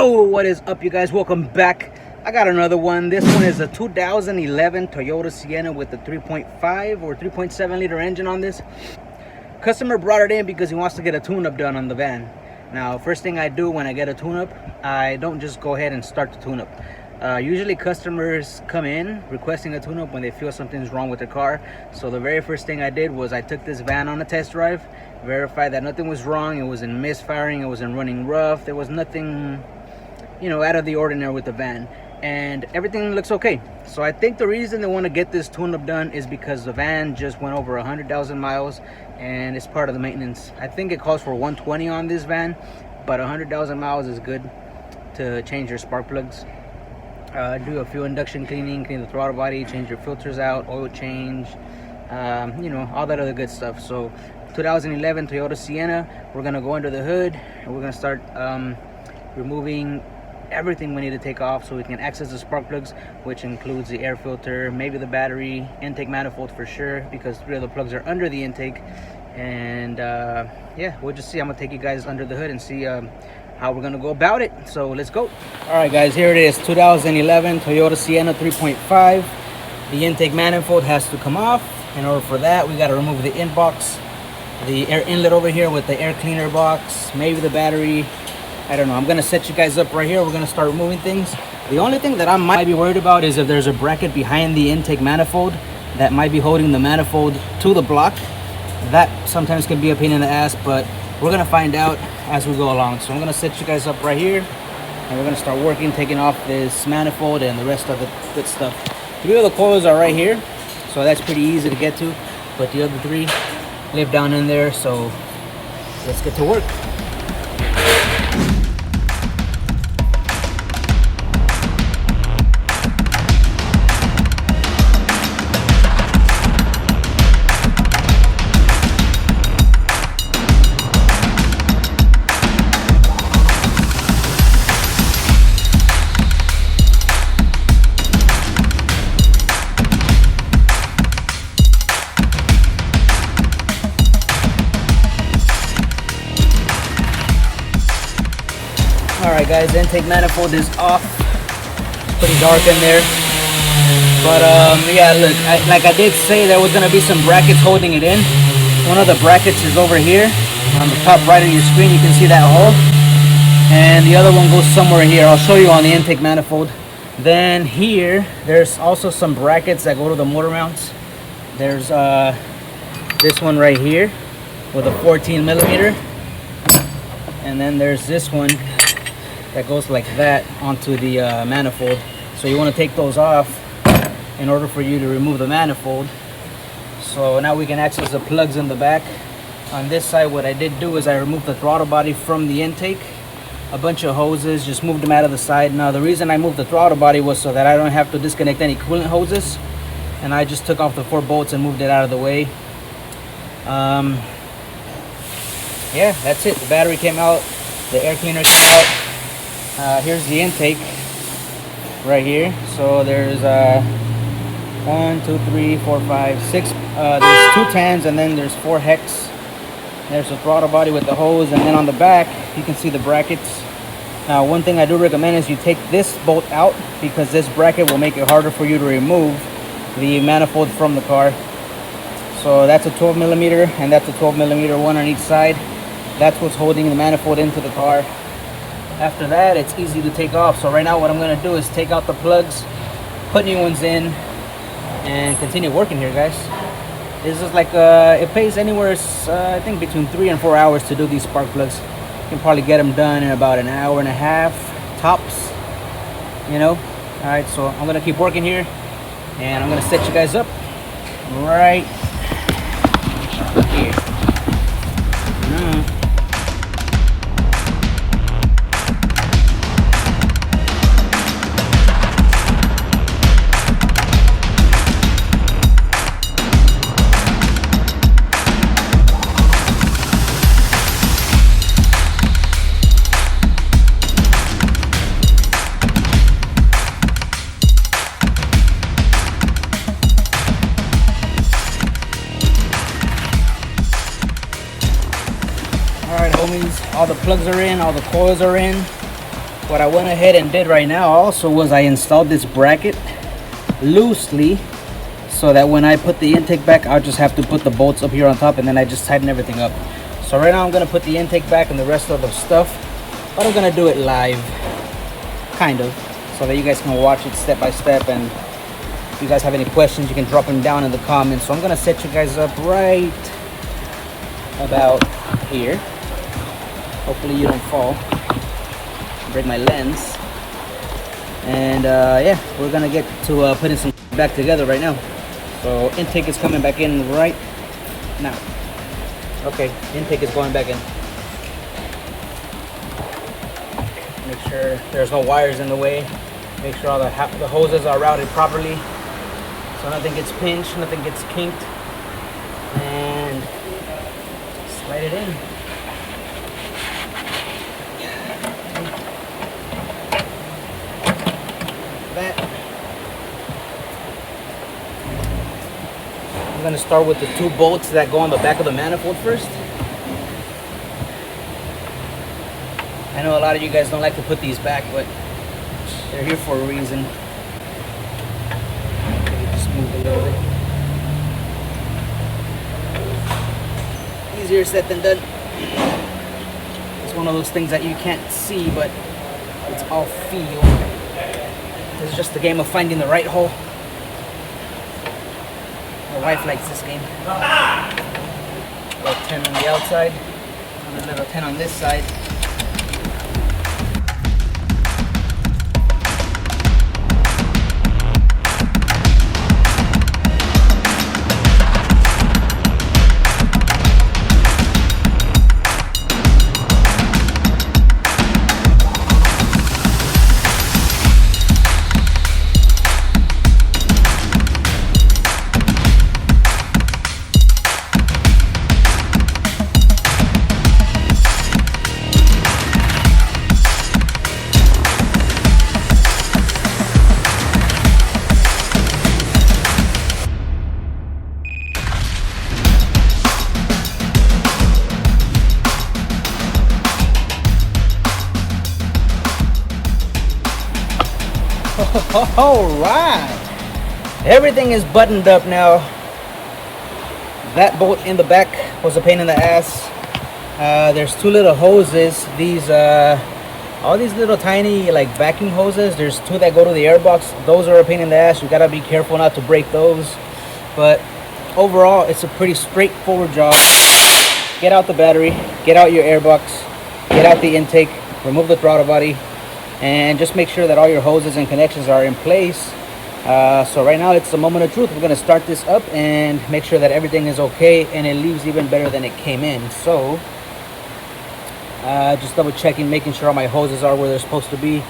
Yo, what is up, you guys? Welcome back. I got another one. This one is a 2011 Toyota Sienna with a 3.5 or 3.7 liter engine on this. Customer brought it in because he wants to get a tune-up done on the van. Now, first thing I do when I get a tune-up, I don't just go ahead and start the tune-up. Usually customers come in requesting a tune-up when they feel something's wrong with their car. So the very first thing I did was I took this van on a test drive, verified that nothing was wrong. It wasn't misfiring, it wasn't running rough, there was nothing, out of the ordinary with the van, and everything looks okay. So I think the reason they want to get this tune-up done is because the van just went over 100,000 miles and it's part of the maintenance. I think it calls for 120 on this van, but 100,000 miles is good to change your spark plugs. Do a few induction cleaning, clean the throttle body, change your filters out, oil change, all that other good stuff. So 2011 Toyota Sienna, we're gonna go under the hood and we're gonna start removing everything we need to take off so we can access the spark plugs, which includes the air filter, maybe the battery, intake manifold for sure, because 3 of the plugs are under the intake. And yeah, we'll just see. I'm gonna take you guys under the hood and see how we're gonna go about it. So let's go. All right, guys, here it is, 2011 Toyota Sienna 3.5. The intake manifold has to come off. In order for that, we got to remove the in box, the air inlet over here with the air cleaner box, maybe the battery. I don't know. I'm gonna set you guys up right here. We're gonna start removing things. The only thing that I might be worried about is if there's a bracket behind the intake manifold that might be holding the manifold to the block. That sometimes can be a pain in the ass, but we're gonna find out as we go along. So I'm gonna set you guys up right here and we're gonna start working, taking off this manifold and the rest of the good stuff. 3 of the coils are right here, so that's pretty easy to get to, but the other 3 live down in there. So let's get to work. Alright guys, the intake manifold is off. It's pretty dark in there. But yeah, look, like I did say, there was going to be some brackets holding it in. One of the brackets is over here on the top right of your screen. You can see that hole. And the other one goes somewhere here. I'll show you on the intake manifold. Then here, there's also some brackets that go to the motor mounts. There's this one right here with a 14 millimeter. And then there's this one that goes like that onto the manifold. So you want to take those off in order for you to remove the manifold. So now we can access the plugs in the back. On this side, what I did do is I removed the throttle body from the intake. A bunch of hoses, just moved them out of the side. Now the reason I moved the throttle body was so that I don't have to disconnect any coolant hoses, and I just took off the 4 bolts and moved it out of the way. Yeah, that's it. The battery came out, the air cleaner came out. Here's the intake right here. So there's 1, 2, 3, 4, 5, 6. There's 2 tans and then there's 4 hex. There's the throttle body with the hose, and then on the back you can see the brackets. Now, one thing I do recommend is you take this bolt out, because this bracket will make it harder for you to remove the manifold from the car. So that's a 12 millimeter and that's a 12 millimeter, one on each side. That's what's holding the manifold into the car. After that, it's easy to take off. So right now what I'm going to do is take out the plugs, put new ones in, and continue working here, guys. This is like, it pays anywhere, I think between 3 and 4 hours to do these spark plugs. You can probably get them done in about an hour and a half, tops, Alright, so I'm going to keep working here, and I'm going to set you guys up right here. Alright homies, all the plugs are in, all the coils are in. what I went ahead and did right now also was I installed this bracket loosely, so that when I put the intake back, I'll just have to put the bolts up here on top, and then I just tighten everything up. So right now I'm gonna put the intake back and the rest of the stuff, but I'm gonna do it live, kind of, so that you guys can watch it step by step. And if you guys have any questions, you can drop them down in the comments. So I'm gonna set you guys up right about here. Hopefully you don't fall, break my lens. And yeah, we're gonna get to putting some back together right now. So intake is coming back in right now. Okay, intake is going back in. Make sure there's no wires in the way. Make sure all the hoses are routed properly, so nothing gets pinched, nothing gets kinked. And slide it in. That. I'm gonna start with the 2 bolts that go on the back of the manifold first. I know a lot of you guys don't like to put these back, but they're here for a reason. Just move a little bit. Easier said than done. It's one of those things that you can't see, but it's all feel. It's just a game of finding the right hole. My wife likes this game. A little 10 on the outside, and a little 10 on this side. All right, everything is buttoned up now. That bolt in the back was a pain in the ass. There's 2 little hoses. These all these little tiny like vacuum hoses, there's 2 that go to the airbox. Those are a pain in the ass. You gotta be careful not to break those, but overall it's a pretty straightforward job. Get out the battery, get out your airbox, get out the intake, remove the throttle body, and just make sure that all your hoses and connections are in place. So right now it's the moment of truth. We're gonna start this up and make sure that everything is okay and it leaves even better than it came in. So just double checking, making sure all my hoses are where they're supposed to be,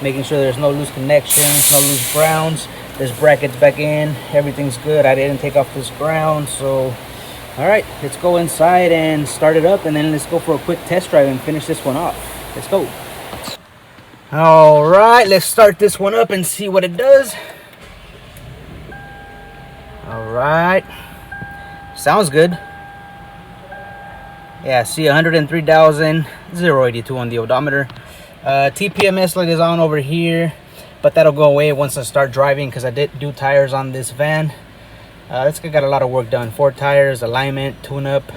making sure there's no loose connections, no loose grounds. This bracket's back in, everything's good. I didn't take off this ground. So all right, let's go inside and start it up, and then let's go for a quick test drive and finish this one off. Let's go. All right, let's start this one up and see what it does. All right, sounds good. Yeah, see 103,082 on the odometer. TPMS light is on over here, but that'll go away once I start driving, because I did do tires on this van. This guy got a lot of work done. 4 tires, alignment, tune-up,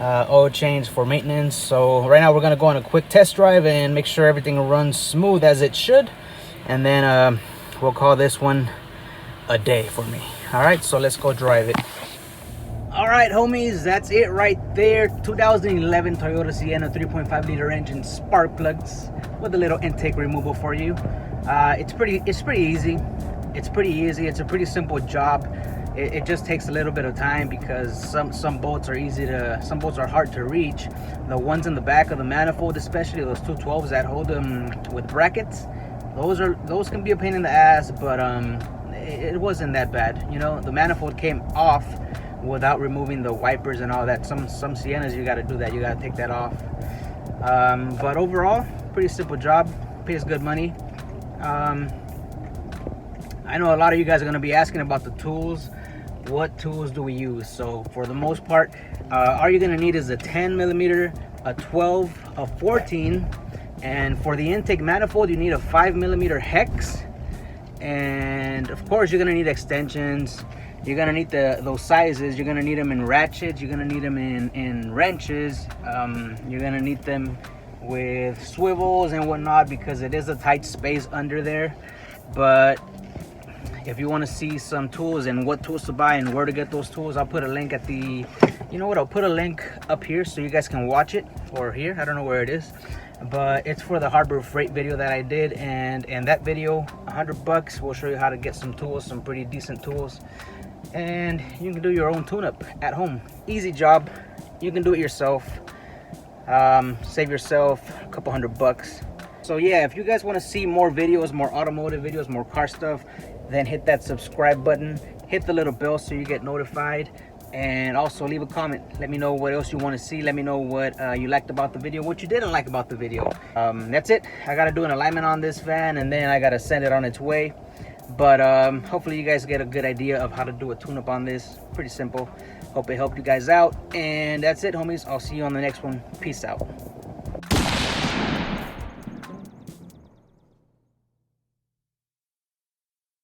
oil change for maintenance. So right now we're gonna go on a quick test drive and make sure everything runs smooth as it should, and then we'll call this one a day for me. All right, so let's go drive it. All right, homies, that's it right there. 2011 Toyota Sienna 3.5 liter engine, spark plugs with a little intake removal for you. It's pretty easy. It's a pretty simple job. It just takes a little bit of time, because some bolts are hard to reach. The ones in the back of the manifold, especially those 212s that hold them with brackets, those can be a pain in the ass, but it wasn't that bad. You know, the manifold came off without removing the wipers and all that. Some Siennas, you got to do that. You got to take that off. But overall, pretty simple job. Pays good money. I know a lot of you guys are going to be asking about the tools. What tools do we use? So for the most part, all you're going to need is a 10 millimeter, a 12, a 14, And for the intake manifold, you need a 5mm hex. And of course, you're gonna need extensions. You're gonna need those sizes. You're gonna need them in ratchets. You're gonna need them in wrenches. You're gonna need them with swivels and whatnot, because it is a tight space under there. But if you want to see some tools and what tools to buy and where to get those tools, I'll put a link at the, you know what, I'll put a link up here so you guys can watch it, or here, I don't know where it is, but it's for the Harbor Freight video that I did. And in that video, $100 will show you how to get some tools, some pretty decent tools, and you can do your own tune-up at home. Easy job, you can do it yourself. Save yourself a couple $100. So yeah, if you guys want to see more videos, more automotive videos, more car stuff, then hit that subscribe button, hit the little bell so you get notified, and also leave a comment. Let me know what else you want to see. Let me know what you liked about the video, what you didn't like about the video. That's it. I gotta do an alignment on this van, and then I gotta send it on its way. But hopefully you guys get a good idea of how to do a tune-up on this. Pretty simple. Hope it helped you guys out. And that's it, homies. I'll see you on the next one. Peace out.